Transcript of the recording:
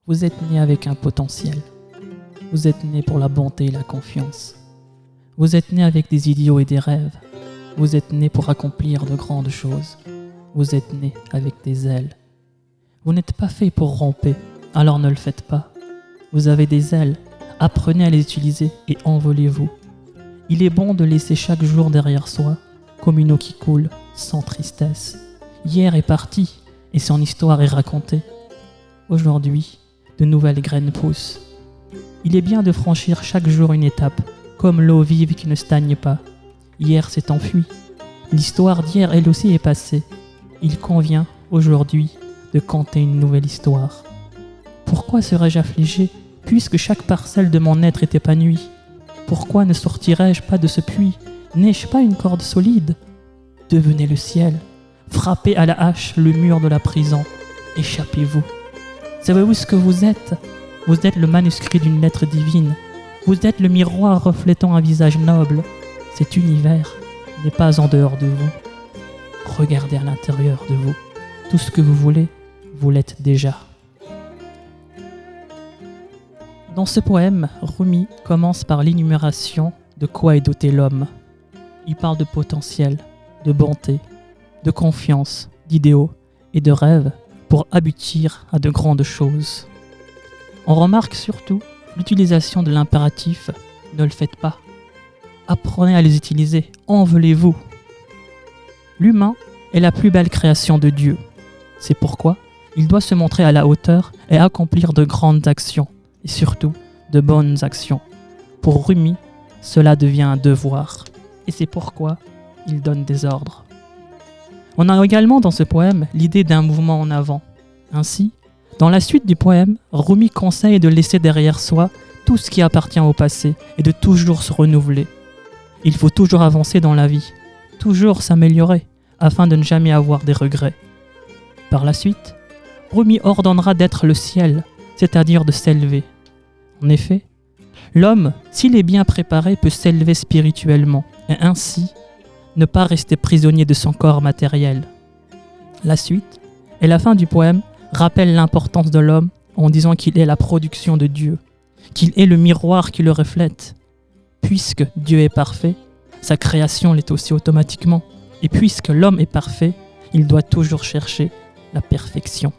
Vous êtes né avec un potentiel. Vous êtes né pour la bonté et la confiance. Vous êtes né avec des idéaux et des rêves. Vous êtes né pour accomplir de grandes choses. Vous êtes né avec des ailes. Vous n'êtes pas fait pour ramper, alors ne le faites pas. Vous avez des ailes, apprenez à les utiliser et envolez-vous. Il est bon de laisser chaque jour derrière soi, comme une eau qui coule, sans tristesse. Hier est parti, et son histoire est racontée. Aujourd'hui, de nouvelles graines poussent. Il est bien de franchir chaque jour une étape, comme l'eau vive qui ne stagne pas. Hier s'est enfui. L'histoire d'hier, elle aussi, est passée. Il convient, aujourd'hui, de conter une nouvelle histoire. Pourquoi serais-je affligé, puisque chaque parcelle de mon être est épanouie? Pourquoi ne sortirais-je pas de ce puits? N'ai-je pas une corde solide? Devenez le ciel. Frappez à la hache le mur de la prison. Échappez-vous. Savez-vous ce que vous êtes? Vous êtes le manuscrit d'une lettre divine. Vous êtes le miroir reflétant un visage noble. Cet univers n'est pas en dehors de vous. Regardez à l'intérieur de vous. Tout ce que vous voulez, vous l'êtes déjà. Dans ce poème, Rumi commence par l'énumération de quoi est doté l'homme. Il parle de potentiel, de bonté, de confiance, d'idéaux et de rêves pour aboutir à de grandes choses. On remarque surtout l'utilisation de l'impératif « ne le faites pas ». Apprenez à les utiliser, envolez-vous. L'humain est la plus belle création de Dieu. C'est pourquoi il doit se montrer à la hauteur et accomplir de grandes actions, et surtout de bonnes actions. Pour Rumi, cela devient un devoir, et c'est pourquoi il donne des ordres. On a également dans ce poème l'idée d'un mouvement en avant. Ainsi, dans la suite du poème, Rumi conseille de laisser derrière soi tout ce qui appartient au passé et de toujours se renouveler. Il faut toujours avancer dans la vie, toujours s'améliorer, afin de ne jamais avoir des regrets. Par la suite, Rumi ordonnera d'être le ciel, c'est-à-dire de s'élever. En effet, l'homme, s'il est bien préparé, peut s'élever spirituellement, et ainsi ne pas rester prisonnier de son corps matériel. La suite et la fin du poème rappellent l'importance de l'homme en disant qu'il est la production de Dieu, qu'il est le miroir qui le reflète. Puisque Dieu est parfait, sa création l'est aussi automatiquement, et puisque l'homme est parfait, il doit toujours chercher la perfection.